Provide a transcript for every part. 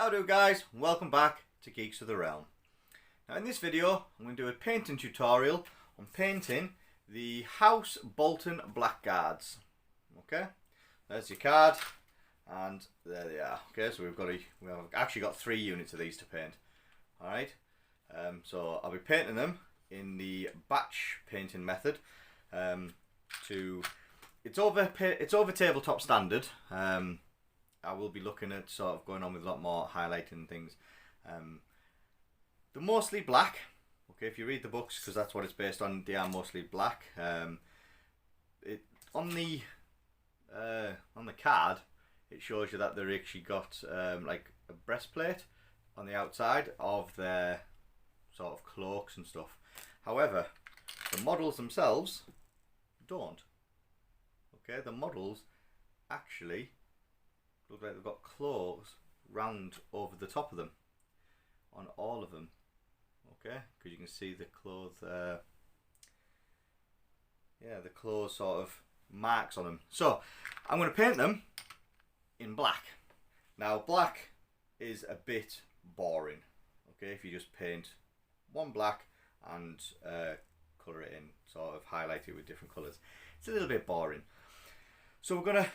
Howdo guys, welcome back to Geeks of the Realm. Now in this video I'm going to do a painting tutorial on painting the House Bolton Blackguards. Okay, there's your card and there they are. Okay, so we've actually got 3 units of these to paint. Alright, so I'll be painting them in the batch painting method. It's over tabletop standard. I will be looking at sort of going on with a lot more highlighting things. They're mostly black. Okay, if you read the books, because that's what it's based on, they are mostly black. On the card, it shows you that they're actually got like a breastplate on the outside of their sort of cloaks and stuff. However, the models themselves don't. Okay, the models actually look like they've got claws round over the top of them on all of them. Okay, because you can see the claws, the claws sort of marks on them. So I'm going to paint them in black. Now black is a bit boring. Okay, if you just paint one black and colour it in, sort of highlight it with different colours, it's a little bit boring. So we're going to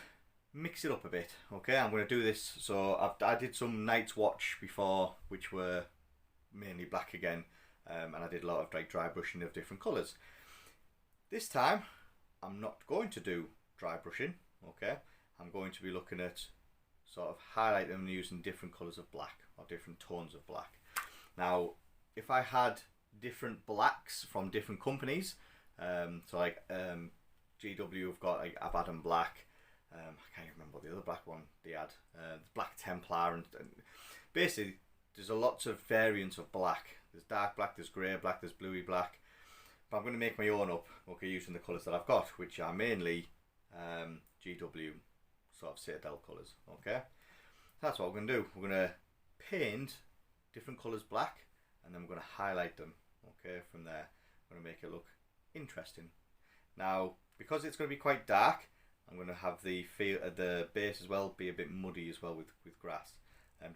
mix it up a bit. Okay, I'm going to do this. So I did some Night's Watch before, which were mainly black again, and I did a lot of like dry brushing of different colours. This time I'm not going to do dry brushing. Okay, I'm going to be looking at sort of highlight them using different colours of black or different tones of black. Now if I had different blacks from different companies, so like GW have got like Abaddon Black, I can't even remember what the other black one they had, Black Templar, and basically there's a lots of variants of black. There's dark black, there's grey black, there's bluey black, but I'm going to make my own up, okay, using the colours that I've got, which are mainly GW sort of Citadel colours. Okay, that's what we're going to do. We're going to paint different colours black, and then we're going to highlight them. Okay, from there I'm going to make it look interesting. Now because it's going to be quite dark, I'm going to have the base as well be a bit muddy as well with grass,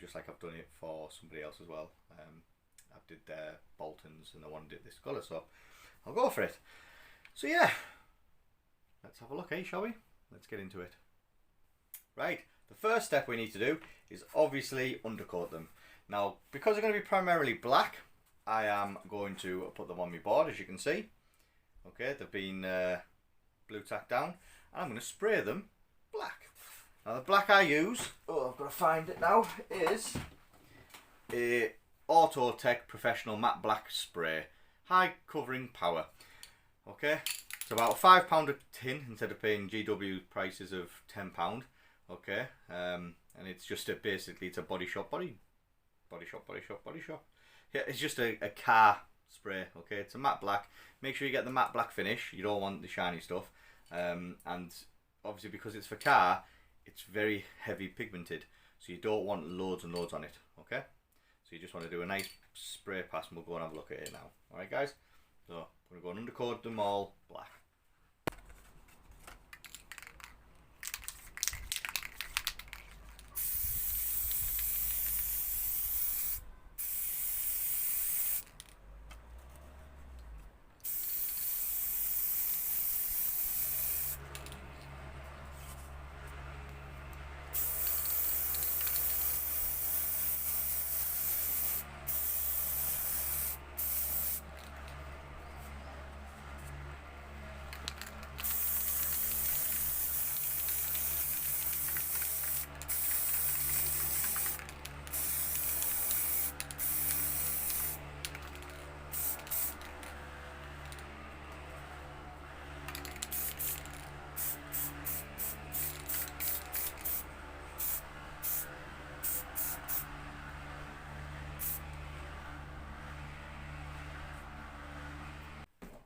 just like I've done it for somebody else as well. I did their Boltons and I wanted it this colour, so I'll go for it. So yeah, let's have a look, shall we? Let's get into it. Right, the first step we need to do is obviously undercoat them. Now because they're going to be primarily black, I am going to put them on my board, as you can see. Okay, they've been blue tacked down, and I'm going to spray them black. Now the black I use, I've got to find it now, is a Autotech Professional Matte Black Spray, high covering power. Okay, it's about a £5 a tin instead of paying GW prices of £10. Okay, and it's just basically it's a body shop. Yeah, it's just a car spray. Okay, it's a matte black. Make sure you get the matte black finish. You don't want the shiny stuff. And obviously because it's for car, it's very heavy pigmented, so you don't want loads and loads on it. Okay, so you just want to do a nice spray pass, and we'll go and have a look at it now. Alright guys, so we're going to go and undercoat them all black.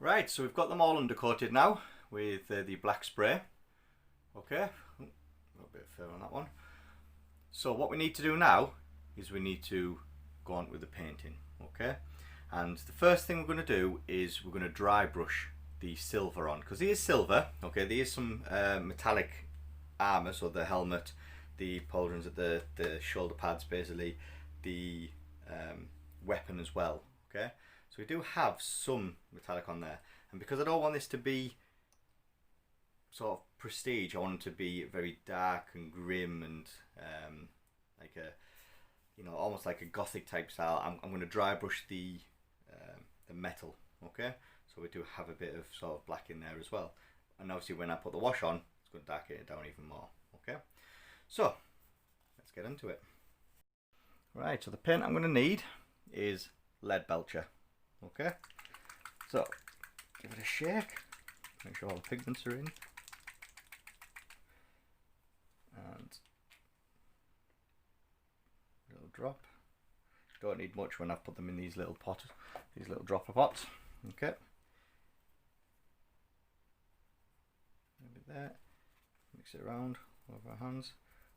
Right, so we've got them all undercoated now with the black spray. Okay, a little bit further on that one. So what we need to do now is we need to go on with the painting. Okay, and the first thing we're going to do is we're going to dry brush the silver on, because he is silver. Okay, there is some metallic armour, so the helmet, the pauldrons at the shoulder pads basically, the weapon as well. Okay, so we do have some metallic on there, and because I don't want this to be sort of prestige, I want it to be very dark and grim and like a, you know, almost like a gothic type style. I'm going to dry brush the metal. Okay, so we do have a bit of sort of black in there as well, and obviously when I put the wash on, it's going to darken it down even more. Okay, so let's get into it. Right, so the paint I'm going to need is lead belcher. Okay, so give it a shake, make sure all the pigments are in, and a little drop. Don't need much when I've put them in these little pots, these little dropper pots. Okay, maybe there, mix it around with our hands.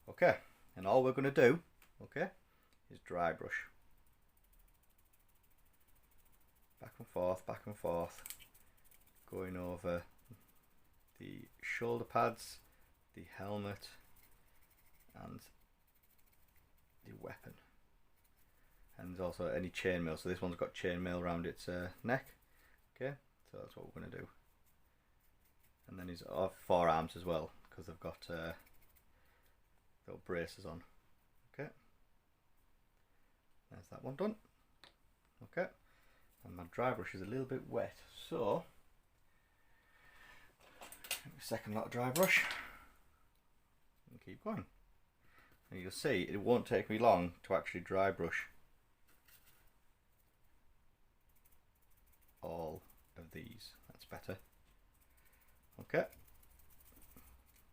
Okay, and all we're going to do, okay, is dry brush. Back and forth, going over the shoulder pads, the helmet, and the weapon. And there's also any chainmail. So this one's got chainmail around its neck. Okay, so that's what we're going to do. And then his forearms as well, because they've got little braces on. Okay, there's that one done. Okay. And my dry brush is a little bit wet, so second lot of dry brush and keep going. And you'll see it won't take me long to actually dry brush all of these. That's better. Okay,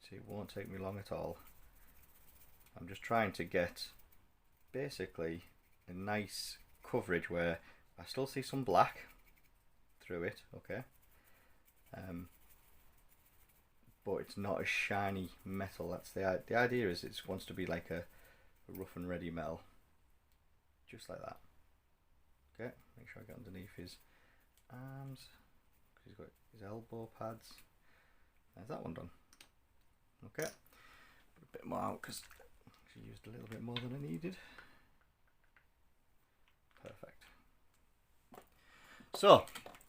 see, it won't take me long at all. I'm just trying to get basically a nice coverage where I still see some black through it, okay, but it's not a shiny metal. That's the idea. Is it wants to be like a rough and ready metal, just like that. Okay, make sure I get underneath his arms, because he's got his elbow pads. There's that one done. Okay, put a bit more out because she used a little bit more than I needed. Perfect. So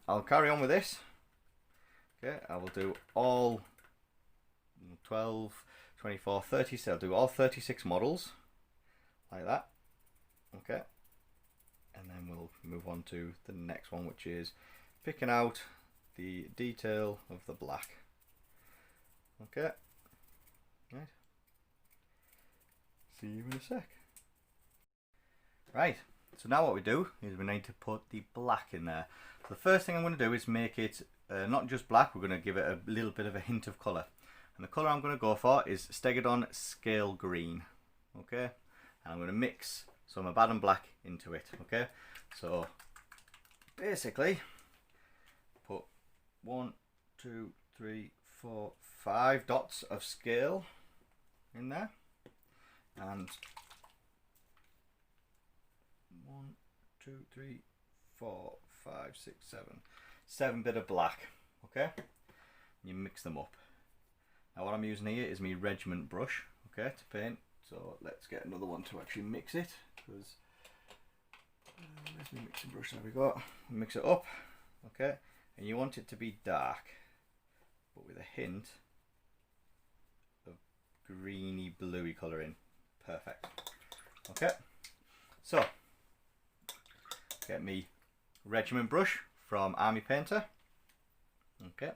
I'll carry on with this. Okay, I will do all 12, 24, 30, so I'll do all 36 models like that. Okay, and then we'll move on to the next one, which is picking out the detail of the black. Okay, right, see you in a sec. Right, so now what we do is we need to put the black in there. So the first thing I'm going to do is make it not just black, we're going to give it a little bit of a hint of colour. And the colour I'm going to go for is Stegadon Scale Green. Okay, and I'm going to mix some Abaddon Black into it. Okay, so basically put 1, 2, 3, 4, 5 dots of scale in there, and 1, 2, 3, 4, 5, 6, 7 bit of black. Okay, you mix them up. Now what I'm using here is my regiment brush, okay, to paint. So let's get another one to actually mix it, because where's my mixing brush? There we go. Mix it up, okay, and you want it to be dark, but with a hint of greeny bluey colouring. Perfect. Okay, so get me regiment brush from Army Painter. Okay,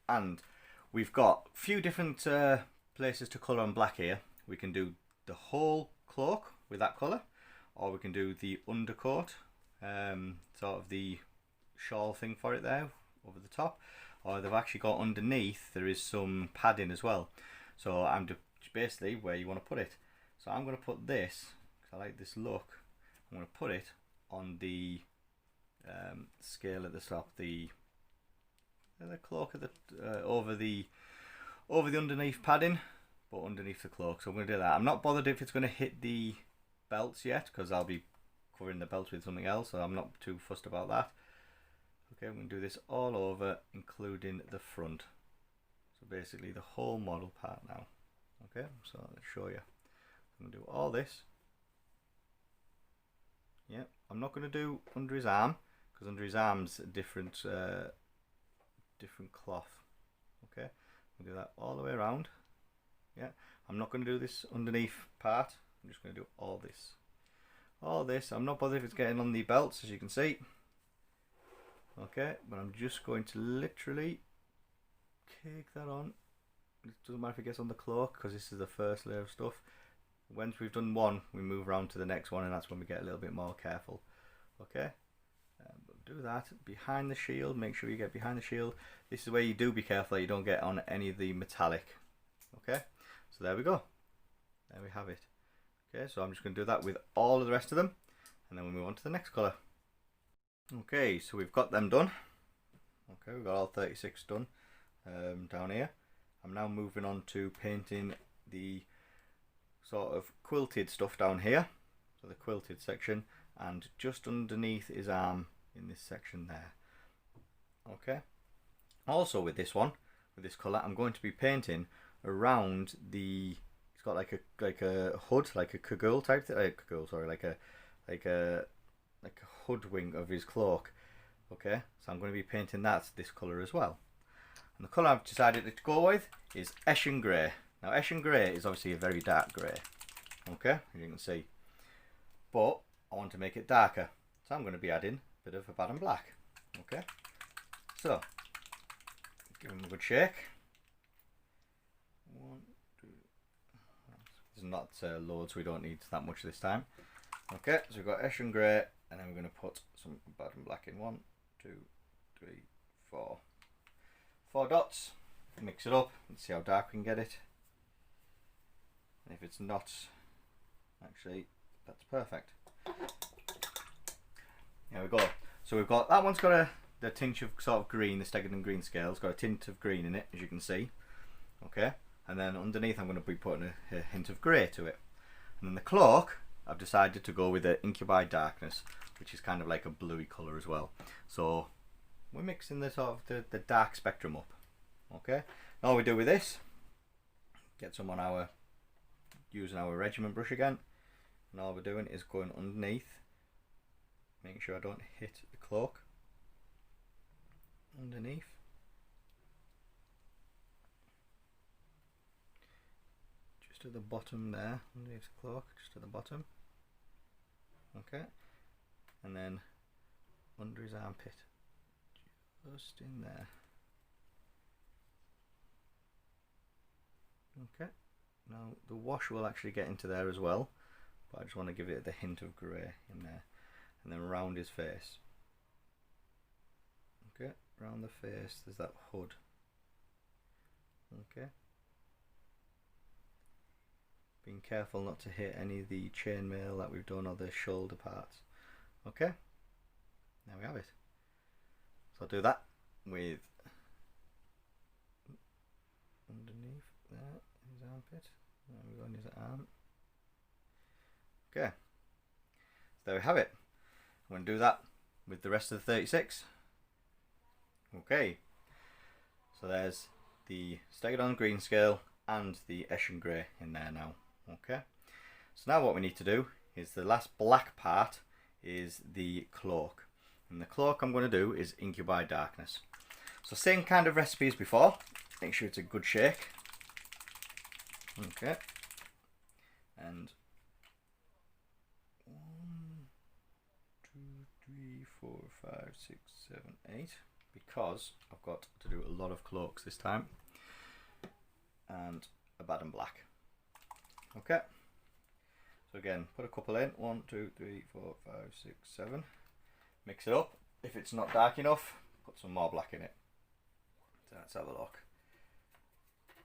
and we've got a few different places to colour on black here. We can do the whole cloak with that colour, or we can do the undercoat, sort of the shawl thing for it there over the top, or they've actually got underneath, there is some padding as well. So I'm just basically where you want to put it. So I'm going to put this, because I like this look, I'm going to put it on the scale at the top, the cloak at the over the underneath padding, but underneath the cloak. So I'm going to do that. I'm not bothered if it's going to hit the belts yet, because I'll be covering the belts with something else, so I'm not too fussed about that. Okay, I'm going to do this all over, including the front. So basically the whole model part now. Okay, so let's show you. I'm going to do all this Yeah, I'm not going to do under his arm because under his arm's a different different cloth. Okay, we'll do that all the way around. Yeah, I'm not going to do this underneath part. I'm just going to do all this. All this. I'm not bothered if it's getting on the belts, as you can see. Okay, but I'm just going to literally cake that on. It doesn't matter if it gets on the cloak because this is the first layer of stuff. Once we've done one, we move around to the next one, and that's when we get a little bit more careful. Okay, we'll do that behind the shield. Make sure you get behind the shield. This is where you do be careful that you don't get on any of the metallic. Okay, so there we go. There we have it. Okay, so I'm just going to do that with all of the rest of them, and then we'll move on to the next colour. Okay, so we've got them done. Okay, we've got all 36 done down here. I'm now moving on to painting the sort of quilted stuff down here, so the quilted section, and just underneath his arm in this section there. Okay, also with this one, with this colour, I'm going to be painting around the, it's got like a hood, like a cagoule type thing, like a hood wing of his cloak. Okay, so I'm going to be painting that this colour as well. And the colour I've decided to go with is Eshin Grey. Now Eshin Grey is obviously a very dark grey, okay, as you can see, but I want to make it darker, so I'm going to be adding a bit of Abaddon Black. Okay, so give him a good shake. One, two, this is not loads, we don't need that much this time. Okay, so we've got Eshin Grey, and then we're going to put some Abaddon Black in. 1, 2, 3, 4. 4 dots. Mix it up and see how dark we can get it. And if it's not, actually, that's perfect. There we go. So we've got, that one's got the tinge of sort of green, the Stegadon green scale. It's got a tint of green in it, as you can see. Okay, and then underneath I'm going to be putting a hint of grey to it. And then the cloak, I've decided to go with the Incubi Darkness, which is kind of like a bluey colour as well. So we're mixing the sort of the dark spectrum up. Okay, all we do with this, get some on our, using our regiment brush again, and all we're doing is going underneath, making sure I don't hit the cloak, underneath, just at the bottom there, underneath the cloak, just at the bottom. Okay, and then under his armpit, just in there. Okay, now the wash will actually get into there as well, but I just want to give it the hint of grey in there, and then around his face. Okay, around the face there's that hood. Okay, being careful not to hit any of the chainmail that we've done or the shoulder parts. Okay, there we have it. So I'll do that with underneath there, his armpit. There we go, on his arm. Okay, so there we have it. I'm going to do that with the rest of the 36. Okay, so there's the Stegadon green scale and the Eshin Grey in there now. Okay, so now what we need to do is the last black part is the cloak. And the cloak I'm going to do is Incubi Darkness. So same kind of recipe as before. Make sure it's a good shake. Okay. And 1, 2, 3, 4, 5, 6, 7, 8. Because I've got to do a lot of cloaks this time. And Abaddon Black. Okay. So again, put a couple in. 1, 2, 3, 4, 5, 6, 7. Mix it up. If it's not dark enough, put some more black in it. So let's have a look.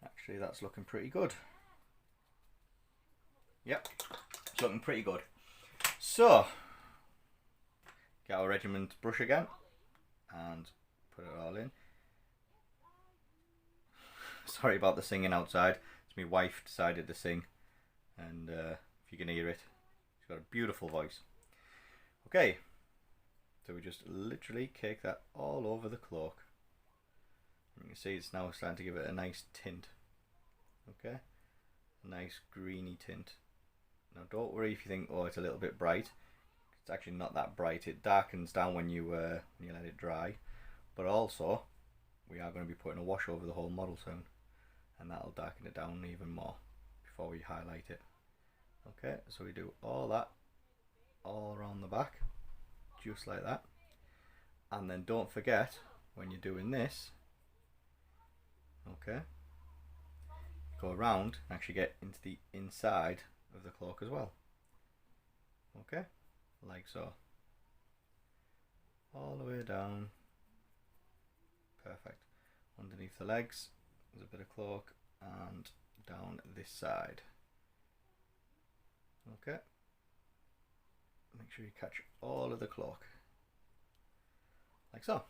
Actually, that's looking pretty good. Yep, it's looking pretty good. So, get our regiment brush again and put it all in. Sorry about the singing outside. It's my wife decided to sing, and if you can hear it, she's got a beautiful voice. Okay. So we just literally cake that all over the cloak. And you can see it's now starting to give it a nice tint. Okay, a nice greeny tint. Now don't worry if you think, oh, it's a little bit bright. it's actually not that bright. It darkens down when you let it dry, but also we are going to be putting a wash over the whole model soon, and that'll darken it down even more before we highlight it. Okay, so we do all that all around the back, just like that. And then don't forget, when you're doing this, okay, go around and actually get into the inside of the cloak as well. Okay, like so. All the way down. Perfect. Underneath the legs, there's a bit of cloak, and down this side. Okay. Make sure you catch all of the cloak. Like so.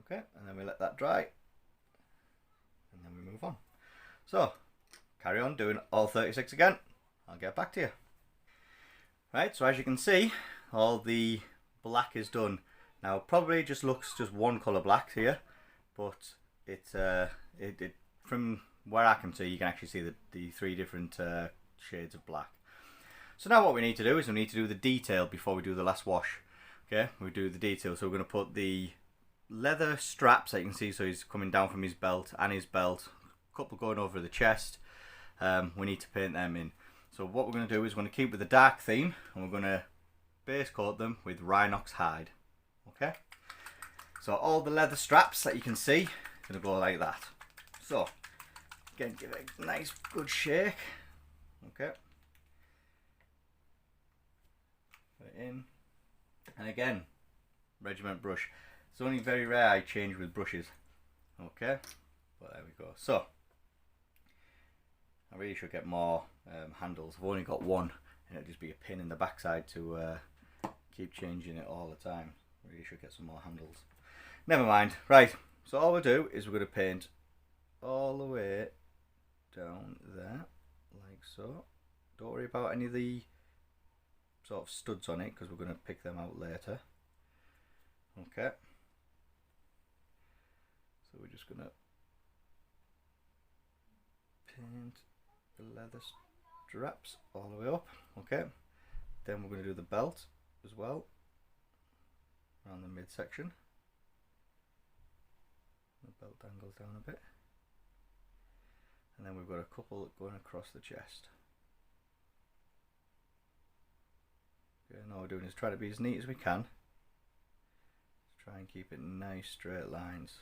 Okay, and then we let that dry. And then we move on. So, carry on doing all 36 again. I'll get back to you. Right, so as you can see, all the black is done. Now, probably just looks just one colour black here, but it from where I can see, you can actually see the three different shades of black. So now what we need to do is we need to do the detail before we do the last wash. Okay, we do the detail. So we're going to put the leather straps that you can see, so he's coming down from his belt, and his belt, a couple going over the chest. We need to paint them in. So what we're going to do is we're going to keep with the dark theme, and we're going to base coat them with Rhinox hide. Okay, so all the leather straps that you can see are going to go like that. So again, give it a nice good shake. Okay, put it in, and again, regiment brush. It's only very rare I change with brushes. Okay, but there we go. So I really should get more handles. I've only got one, and it'll just be a pin in the backside to keep changing it all the time. Really should get some more handles. Never mind. Right, so all we'll do is we're going to paint all the way down there, like so. Don't worry about any of the sort of studs on it, because we're going to pick them out later. Okay. So we're just going to paint the leather straps all the way up. Okay. Then we're going to do the belt as well, around the midsection. The belt dangles down a bit. And then we've got a couple going across the chest. Okay, and all we're doing is try to be as neat as we can. Let's try and keep it nice straight lines.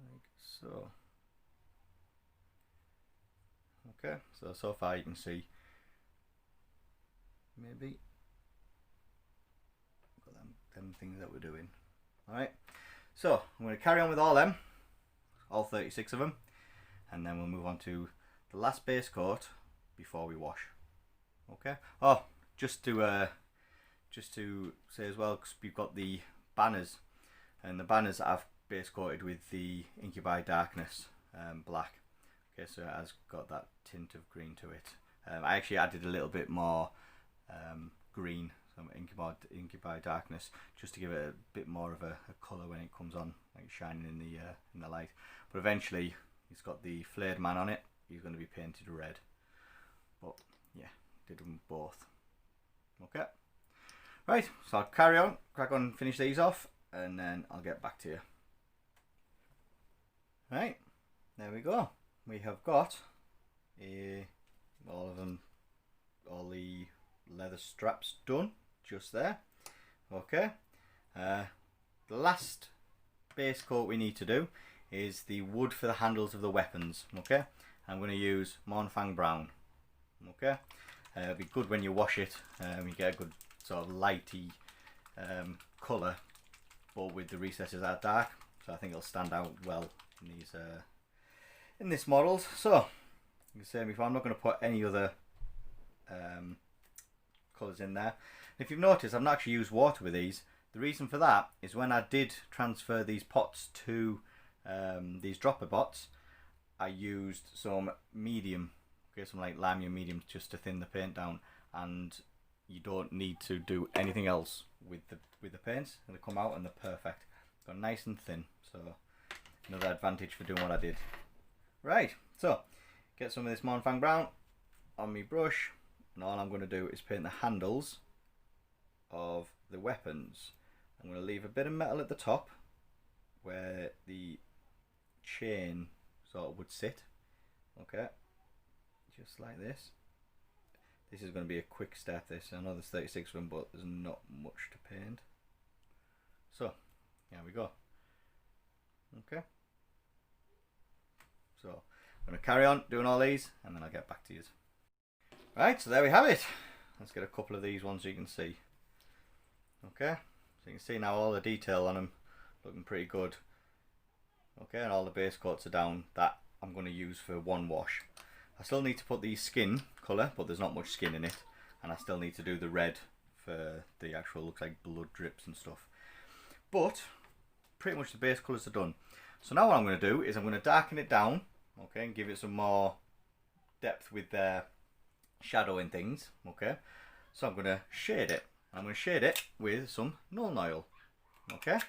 Like so. Okay, so far you can see maybe got them things that we're doing. Alright, so I'm going to carry on with all them, all 36 of them, and then we'll move on to the last base coat before we wash. Okay. Oh, just to say as well, because we've got the banners, and the banners I've base coated with the Incubi Darkness black. Okay, so it has got that tint of green to it. I actually added a little bit more green, some Incubi Darkness, just to give it a bit more of a colour when it comes on, like shining in the light. But eventually, he's got the flayed man on it. He's going to be painted red. But yeah, did them both. Okay. Right, so I'll crack on, finish these off, and then I'll get back to you. Right, there we go. We have got all of them, all the leather straps done just there. Okay, the last base coat we need to do is the wood for the handles of the weapons. Okay, I'm going to use Mornfang Brown. Okay, it'll be good when you wash it. You get a good sort of lighty colour, but with the recesses are dark, so I think it'll stand out well in these in this models. So you can see before, I'm not going to put any other colours in there. If you've noticed, I've not actually used water with these. The reason for that is when I did transfer these pots to these dropper pots, I used some medium, okay, some like lime medium, just to thin the paint down, and you don't need to do anything else with the paints, and they come out and they're perfect. Got nice and thin, so another advantage for doing what I did. Right, so get some of this Mournfang Brown on my brush, and all I'm going to do is paint the handles of the weapons. I'm going to leave a bit of metal at the top where the chain sort of would sit. Okay, just like this. This is going to be a quick step, this. I know there's 36 of them, but there's not much to paint. So, here we go. Okay. So, I'm going to carry on doing all these, and then I'll get back to you. Right, so there we have it. Let's get a couple of these ones so you can see. Okay, so you can see now all the detail on them looking pretty good. Okay, and all the base coats are down. That I'm going to use for one wash. I still need to put the skin colour, but there's not much skin in it, and I still need to do the red for the actual, looks like blood drips and stuff. But pretty much the base colours are done. So now what I'm going to do is I'm going to darken it down, okay, and give it some more depth with their shadow and things. Okay, so I'm going to shade it. I'm going to shade it with some Nuln Oil. Okay,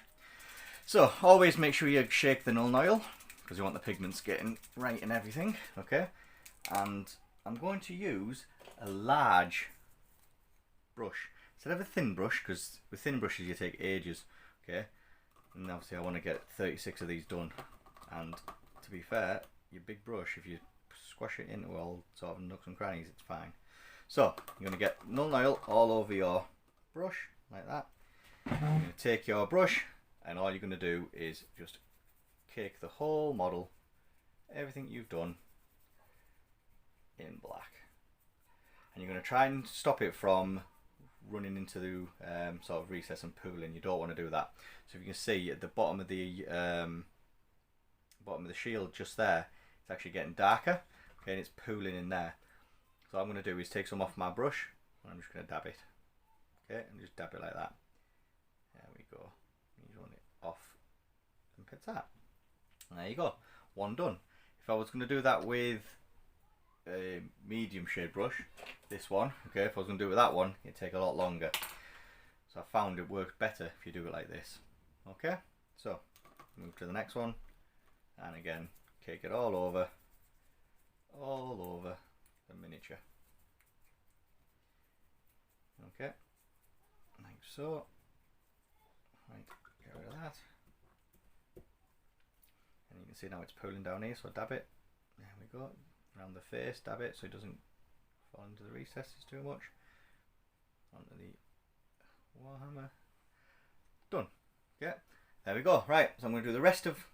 so always make sure you shake the Nuln Oil because you want the pigments getting right and everything. Okay, and I'm going to use a large brush instead of a thin brush, because with thin brushes you take ages. Okay, and obviously I want to get 36 of these done, and to be fair, your big brush, if you squash it into all sort of nooks and crannies, it's fine. So you're going to get Nuln Oil all over your brush like that. You're going to take your brush, and all you're going to do is just cake the whole model, everything you've done, in black. And you're going to try and stop it from running into the sort of recess and pooling. You don't want to do that. So if you can see at the bottom of the shield just there, it's actually getting darker. Okay, and it's pooling in there. So what I'm going to do is take some off my brush, and I'm just going to dab it. Okay, and just dab it like that. There we go. You run it off and put that. And there you go. One done. If I was going to do that with a medium shade brush, this one, okay, if I was going to do it with that one, it'd take a lot longer. So I found it works better if you do it like this. Okay, so move to the next one, and again, cake it all over the miniature. Okay, like so. Right, get rid of that. And you can see now it's pulling down here, so dab it. There we go. Around the face, dab it so it doesn't fall into the recesses too much. Onto the Warhammer. Done. Okay, there we go. Right, so I'm going to do the rest of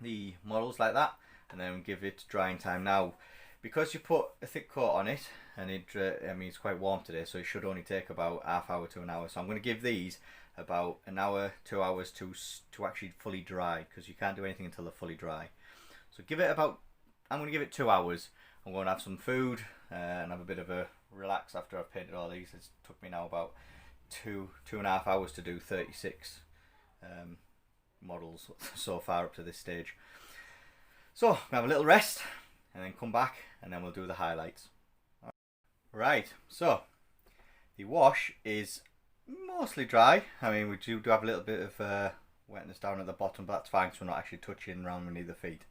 the models like that, and then give it drying time. Now, because you put a thick coat on it, and it, I mean, it's quite warm today, so it should only take about half hour to an hour. So I'm going to give these about an hour, 2 hours to actually fully dry, because you can't do anything until they're fully dry. So give it about, I'm going to give it 2 hours. I'm going to have some food and have a bit of a relax after I've painted all these. It's took me now about two and a half hours to do 36 models so far up to this stage. So we'll have a little rest and then come back, and then we'll do the highlights. Right, so the wash is mostly dry. I mean, we do have a little bit of wetness down at the bottom, but that's fine because we're not actually touching around beneath the feet.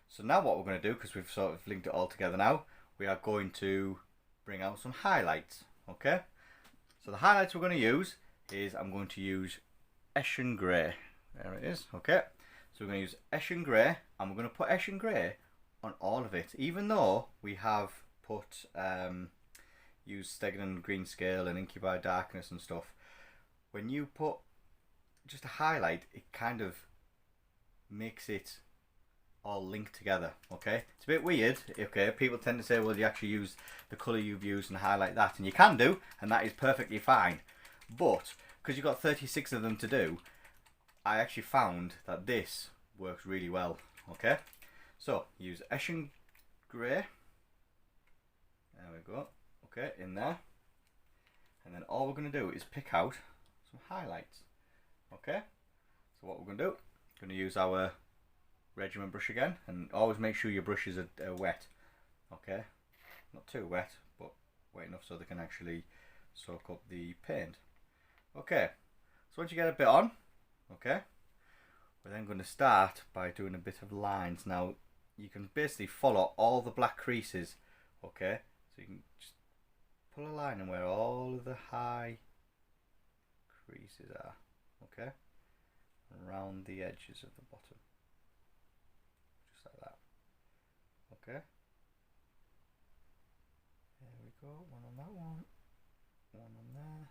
So now what we're going to do, because we've sort of linked it all together now, we are going to bring out some highlights. Okay, so the highlights we're going to use is, I'm going to use Eshin Grey. There it is. Okay, so we're going to use Eshin Grey, and we're going to put Eshin Grey on all of it, even though we have put used Stegnan Green Scale and Incubi Darkness and stuff. When you put just a highlight, it kind of makes it all linked together. Okay, it's a bit weird. Okay, people tend to say, well, you actually use the colour you've used and highlight that, and you can do, and that is perfectly fine. But because you've got 36 of them to do, I actually found that this works really well. Okay, so use Eshin Grey. There we go. Okay, in there, and then all we're going to do is pick out some highlights. Okay, so what we're going to do, we're going to use our regiment brush again, and always make sure your brushes are wet. Okay, not too wet, but wet enough so they can actually soak up the paint. Okay, so once you get a bit on, okay, we're then going to start by doing a bit of lines. Now, you can basically follow all the black creases, okay? So you can just pull a line in where all of the high creases are, okay? Around the edges of the bottom, just like that, okay? There we go, one on that one on there.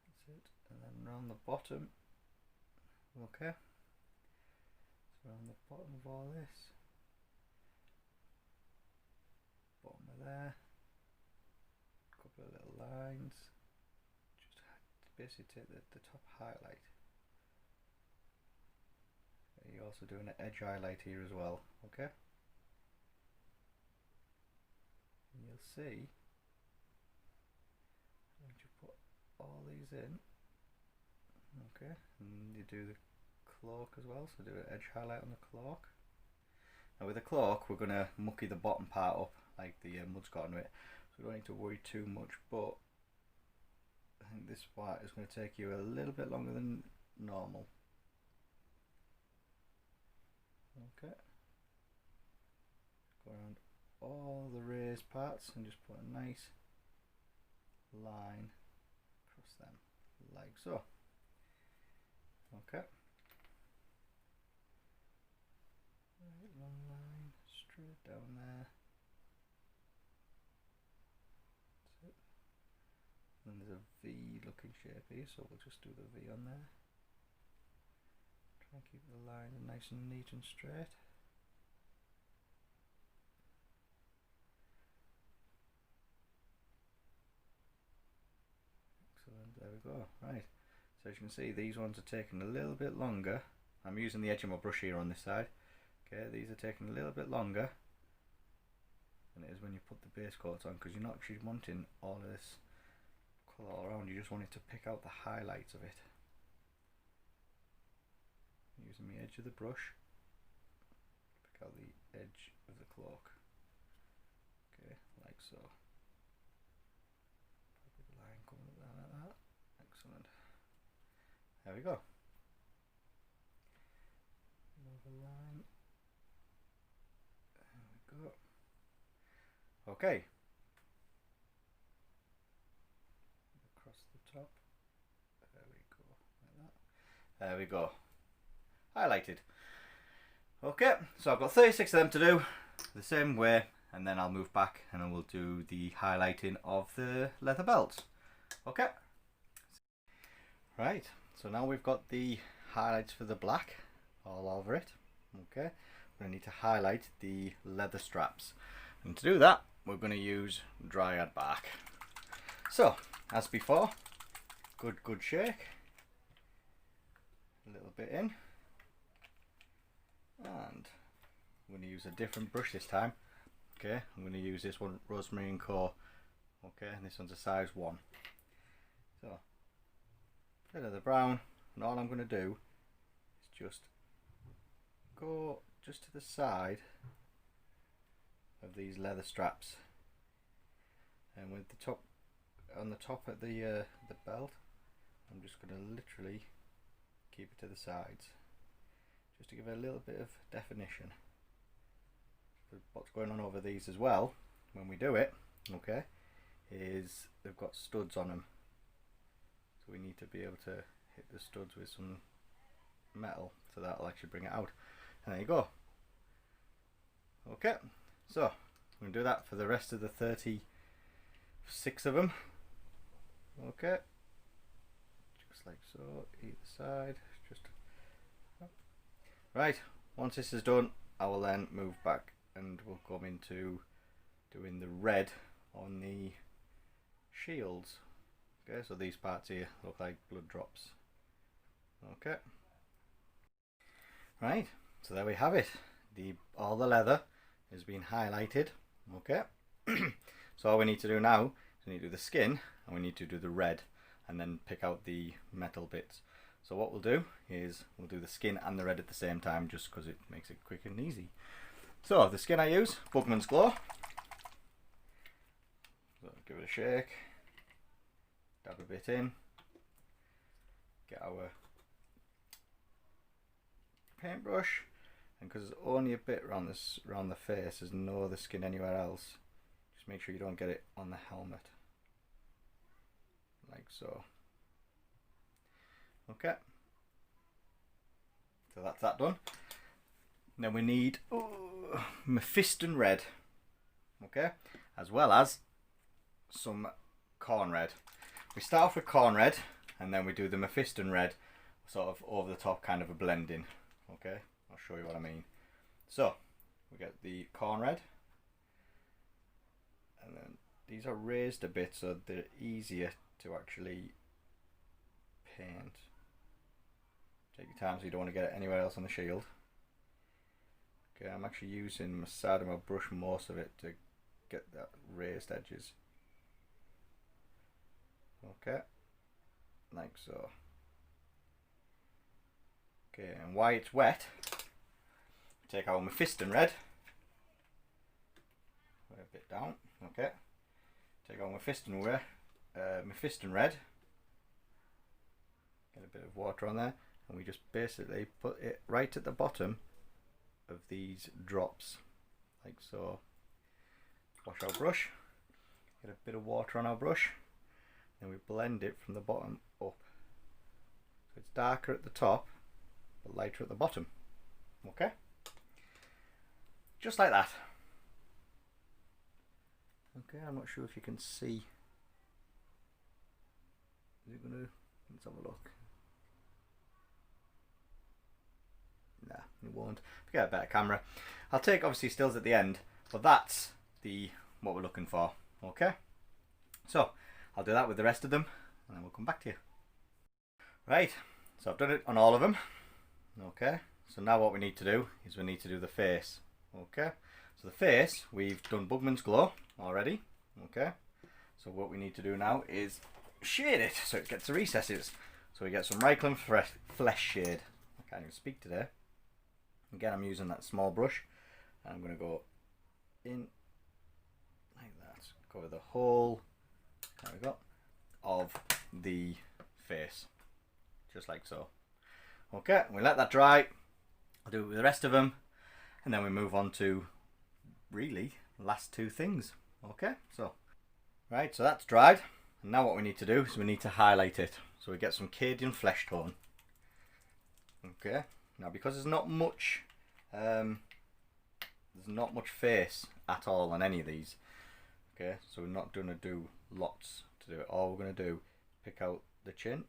That's it, and then around the bottom, okay? So around the bottom of all this, bottom of there, a couple of little lines, just basically take the top highlight. You're also doing an edge highlight here as well, okay? And you'll see, once you put all these in, okay, and you do the cloak as well, so do an edge highlight on the cloak. Now with the cloak, we're going to mucky the bottom part up like the mud's got onto it, so we don't need to worry too much, but I think this part is going to take you a little bit longer than normal. Okay, go around all the raised parts and just put a nice line across them, like so. Okay, right, one line straight down there. That's it. And there's a V looking shape here, so we'll just do the V on there. Try and keep the lines nice and neat and straight. Excellent, there we go. Right, so as you can see, these ones are taking a little bit longer. I'm using the edge of my brush here on this side. Okay, these are taking a little bit longer than it is when you put the base coats on, because you're not actually wanting all of this colour all around, you just want it to pick out the highlights of it. Using the edge of the brush, pick out the edge of the cloak. Okay, like so. Probably the line coming up there like that. Excellent. There we go. Another line. There we go. Okay. Across the top. There we go. Like that. There we go. Highlighted. Okay, so I've got 36 of them to do the same way, and then I'll move back and I will do the highlighting of the leather belts. Okay, right, so now we've got the highlights for the black all over it. Okay, we're going to need to highlight the leather straps, and to do that we're going to use Dryad bark. So as before, good shake, a little bit in. And I'm going to use a different brush this time. Okay, I'm going to use this one, Rosemary and Co. Okay, and this one's a size 1. So, a bit of the brown, and all I'm going to do is just go just to the side of these leather straps, and with the top on the top of the belt, I'm just going to literally keep it to the sides, just to give it a little bit of definition. But what's going on over these as well, when we do it, okay, is they've got studs on them. So we need to be able to hit the studs with some metal, so that'll actually bring it out. And there you go. Okay, so I'm going to do that for the rest of the 36 of them. Okay, just like so, either side, just right. Once this is done, I will then move back and we'll come into doing the red on the shields. Okay, so these parts here look like blood drops. Okay, right, so there we have it. All the leather has been highlighted. Okay, so all we need to do now is we need to do the skin and we need to do the red and then pick out the metal bits. So what we'll do is we'll do the skin and the red at the same time, just because it makes it quick and easy. So the skin I use, Bugman's Glow. So give it a shake, dab a bit in, get our paintbrush, and because there's only a bit around the face, there's no other skin anywhere else, just make sure you don't get it on the helmet, like so. Okay, so that's that done. Then we need Mephiston red, okay, as well as some corn red. We start off with corn red, and then we do the Mephiston red, sort of over the top, kind of a blending. Okay, I'll show you what I mean. So we get the corn red, and then these are raised a bit so they're easier to actually paint. Take your time so you don't want to get it anywhere else on the shield. Okay, I'm actually using the side of my brush, most of it, to get that raised edges. Okay, like so. Okay, and while it's wet, take our Mephiston red, a bit down. Okay, take our Mephiston red, get a bit of water on there, and we just basically put it right at the bottom of these drops, like so. Wash our brush, get a bit of water on our brush, then we blend it from the bottom up. So it's darker at the top but lighter at the bottom. Okay, just like that. Okay, I'm not sure if you can see. Is it gonna, let's have a look. Nah, it won't. If you get a better camera, I'll take obviously stills at the end, but that's what we're looking for. Okay, so I'll do that with the rest of them, and then we'll come back to you. Right, so I've done it on all of them. Okay, so now what we need to do is we need to do the face. Okay, so the face, we've done Bugman's Glow already. Okay, so what we need to do now is shade it so it gets the recesses. So we get some Reichland Flesh Shade. I can't even speak today. Again, I'm using that small brush, and I'm going to go in like that, cover the whole, there we go, of the face, just like so. Okay, we let that dry. I'll do it with the rest of them, and then we move on to really the last two things. Okay, so right, so that's dried, and now what we need to do is we need to highlight it. So we get some Cadian Flesh Tone. Okay, now because there's not much face at all on any of these. Okay, so we're not going to do lots to do it. All we're going to do, pick out the chin,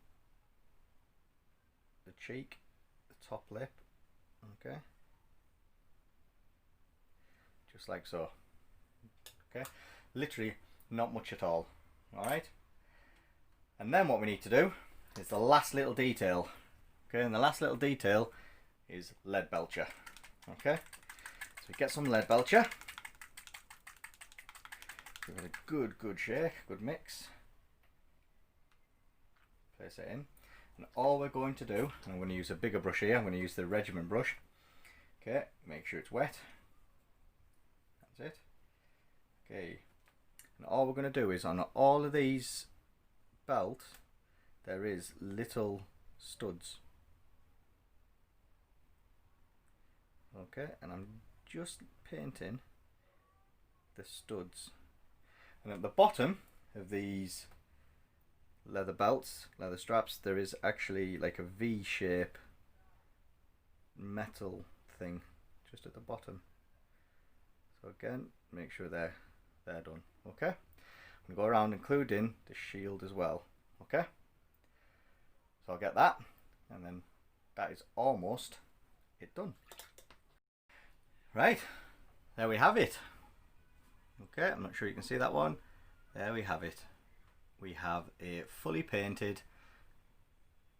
the cheek, the top lip. Okay, just like so. Okay, literally not much at all. Alright, and then what we need to do is the last little detail. Okay, and the last little detail is lead belcher. Okay, so we get some lead belcher, give it a good shake, good mix, place it in, and all we're going to do, and I'm going to use a bigger brush here, I'm going to use the Regiment brush. Okay, make sure it's wet, that's it. Okay, and all we're going to do is on all of these belts there is little studs. Okay, and I'm just painting the studs, and at the bottom of these leather belts, leather straps, there is actually like a V shape metal thing just at the bottom. So again, make sure they're done. Okay, I'm gonna go around including the shield as well. Okay, so I'll get that, and then that is almost it done. Right, there we have it. Okay, I'm not sure you can see that one. There we have it. We have a fully painted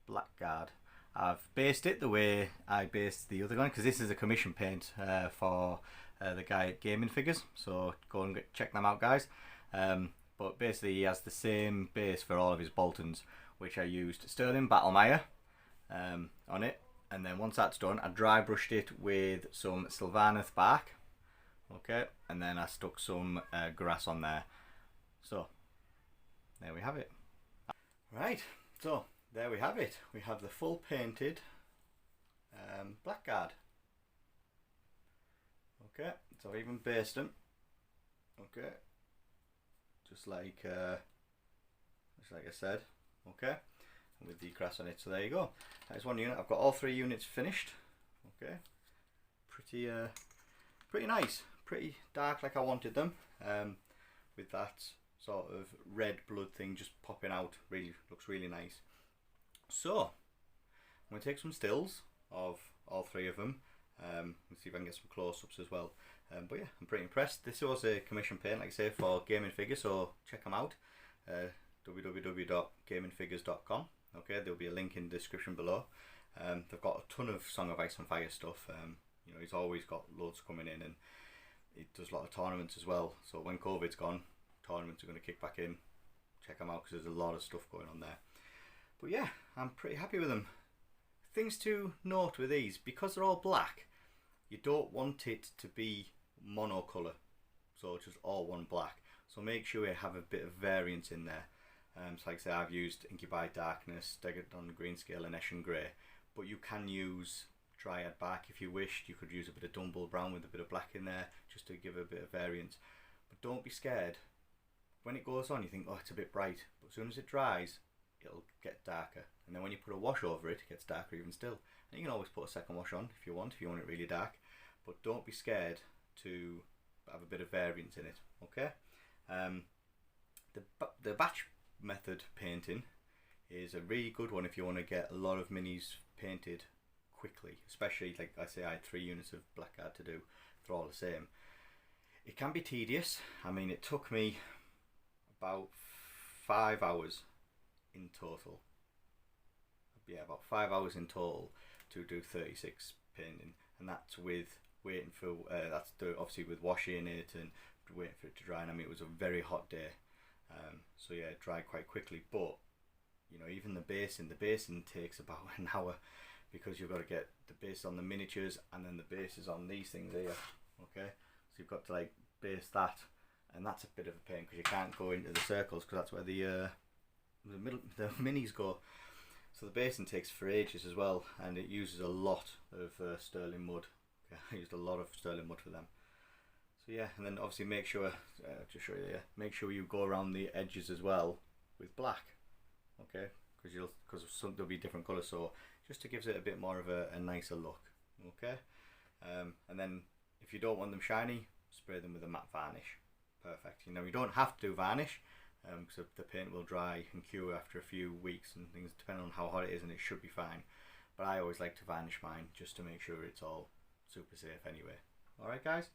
Blackguard. I've based it the way I based the other one, because this is a commission paint for the guy at Gaming Figures, so go and check them out, guys. But basically he has the same base for all of his Boltons, which I used Sterling Battlemire on it. And then once that's done, I dry brushed it with some Sylvaneth bark. Okay, and then I stuck some grass on there. So there we have it. Right, so there we have it. We have the full painted Blackguard. Okay, so I've even based them. Okay, just like I said. Okay, with the grass on it. So there you go. That's one unit. I've got all 3 units finished. Okay, pretty nice, pretty dark like I wanted them. With that sort of red blood thing just popping out, really looks really nice. So I'm going to take some stills of all 3 of them. Let's see if I can get some close-ups as well. But yeah, I'm pretty impressed. This was a commission paint, like I say, for gaming figures, so check them out. www.gamingfigures.com. Okay, there'll be a link in the description below. They've got a ton of Song of Ice and Fire stuff. You know, he's always got loads coming in, and he does a lot of tournaments as well. So when COVID's gone, tournaments are going to kick back in. Check them out because there's a lot of stuff going on there. But yeah, I'm pretty happy with them. Things to note with these, because they're all black, you don't want it to be monocolour, so just all one black. So make sure you have a bit of variance in there. So like I say, I've used Inky by Darkness, Degaton Greenscale and Eshin Grey, but you can use Dryad Bark if you wished. You could use a bit of Dumble Brown with a bit of black in there just to give a bit of variance. But don't be scared. When it goes on you think, oh, it's a bit bright, but as soon as it dries it'll get darker, and then when you put a wash over it, it gets darker even still. And you can always put a second wash on if you want it really dark, but don't be scared to have a bit of variance in it. Okay, the batch method painting is a really good one if you want to get a lot of minis painted quickly, especially like I say, I had 3 units of Blackguard to do. They're all the same. It can be tedious. I mean, it took me about 5 hours in total. Yeah, about 5 hours in total to do 36 painting, and that's with waiting for obviously with washing it and waiting for it to dry. And I mean, it was a very hot day, so yeah, it dried quite quickly. But you know, even the basin takes about an hour, because you've got to get the base on the miniatures and then the bases on these things here. Okay, so you've got to like base that, and that's a bit of a pain because you can't go into the circles because that's where the minis go. So the basin takes for ages as well, and it uses a lot of sterling mud. Okay, I used a lot of sterling mud for them. So yeah, and then obviously make sure, just show you there, make sure you go around the edges as well with black. Okay, because there'll be different colours, so just to gives it a bit more of a nicer look. Okay, and then if you don't want them shiny, spray them with a matte varnish. Perfect. You know, you don't have to do varnish, because the paint will dry and cure after a few weeks and things, depending on how hot it is, and it should be fine. But I always like to varnish mine just to make sure it's all super safe anyway. Alright guys,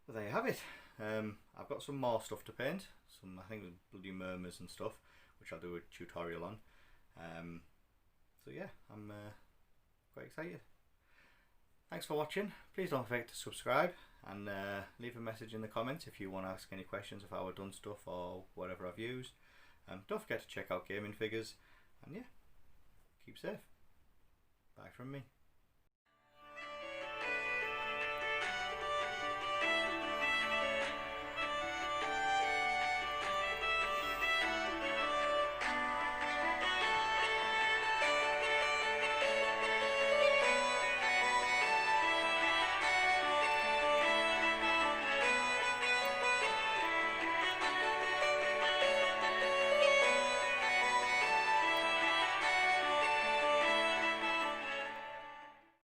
well there you have it. I've got some more stuff to paint, some I think bloody murmurs and stuff, which I'll do a tutorial on. So yeah, I'm quite excited. Thanks for watching. Please don't forget to subscribe and leave a message in the comments if you want to ask any questions of how I've done stuff or whatever I've used. Don't forget to check out Gaming Figures, and yeah, keep safe. Bye from me.